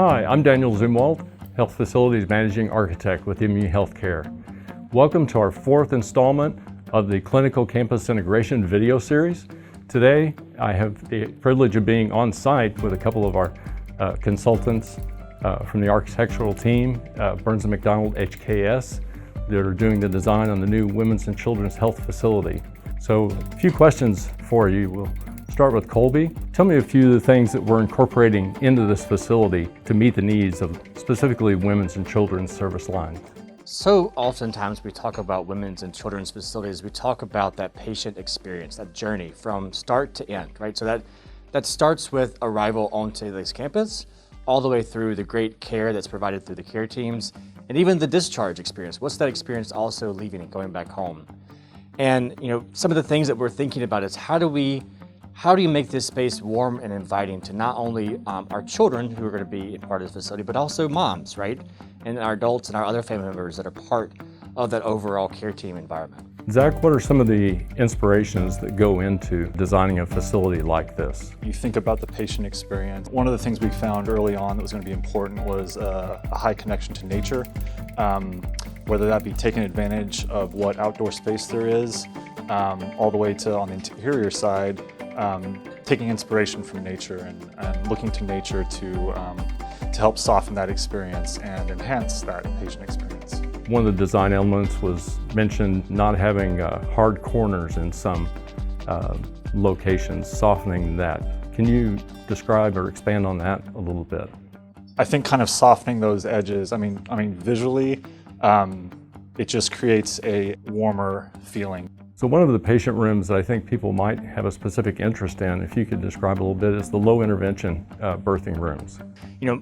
Hi, I'm Daniel Zumwalt, Health Facilities Managing Architect with MU Healthcare. Welcome to our fourth installment of the Clinical Campus Integration video series. Today, I have the privilege of being on site with a couple of our consultants from the architectural team, Burns & McDonnell HKS, that are doing the design on the new Women's and Children's Health Facility. So a few questions for you. We'll start with Colby. Tell me a few of the things that we're incorporating into this facility to meet the needs of specifically women's and children's service lines. So oftentimes we talk about women's and children's facilities, we talk about that patient experience, that journey from start to end, right? So that starts with arrival onto this campus, all the way through the great care that's provided through the care teams, and even the discharge experience. What's that experience also leaving and going back home? And some of the things that we're thinking about is how do you make this space warm and inviting to not only our children who are going to be a part of the facility, but also moms, right? And our adults and our other family members that are part of that overall care team environment. Zach, what are some of the inspirations that go into designing a facility like this? You think about the patient experience. One of the things we found early on that was going to be important was a high connection to nature, whether that be taking advantage of what outdoor space there is, all the way to on the interior side, taking inspiration from nature and looking to nature to help soften that experience and enhance that patient experience. One of the design elements was mentioned not having hard corners in some locations, softening that. Can you describe or expand on that a little bit? I think kind of softening those edges, I mean visually, it just creates a warmer feeling. So one of the patient rooms that I think people might have a specific interest in, if you could describe a little bit, is the low intervention birthing rooms.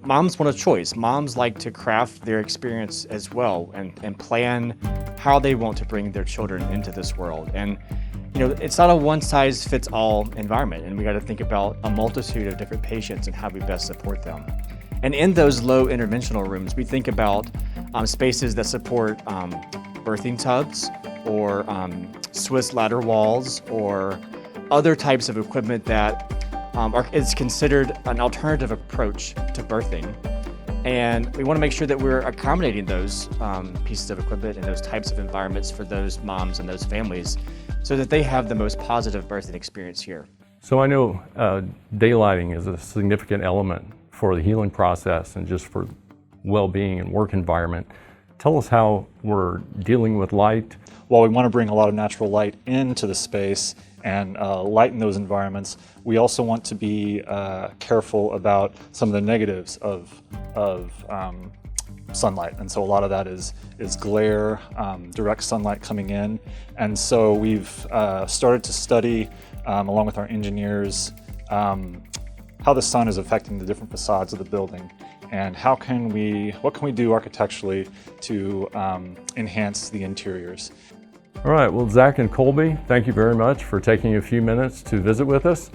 Moms want a choice. Moms like to craft their experience as well and plan how they want to bring their children into this world. And it's not a one-size-fits-all environment, and we got to think about a multitude of different patients and how we best support them. And in those low interventional rooms, we think about spaces that support birthing tubs or Swiss ladder walls or other types of equipment that is considered an alternative approach to birthing. And we want to make sure that we're accommodating those pieces of equipment and those types of environments for those moms and those families so that they have the most positive birthing experience here. So I know daylighting is a significant element for the healing process and just for well-being and work environment. Tell us how we're dealing with light. While we want to bring a lot of natural light into the space and lighten those environments, we also want to be careful about some of the negatives of sunlight. And so a lot of that is glare, direct sunlight coming in. And so we've started to study, along with our engineers, how the sun is affecting the different facades of the building. And what can we do architecturally to enhance the interiors? All right, well, Zach and Colby, thank you very much for taking a few minutes to visit with us.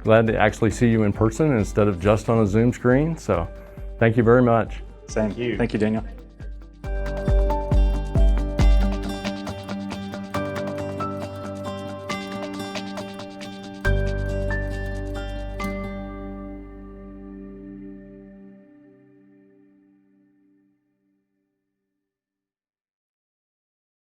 Glad to actually see you in person instead of just on a Zoom screen. So thank you very much. Thank you, Daniel.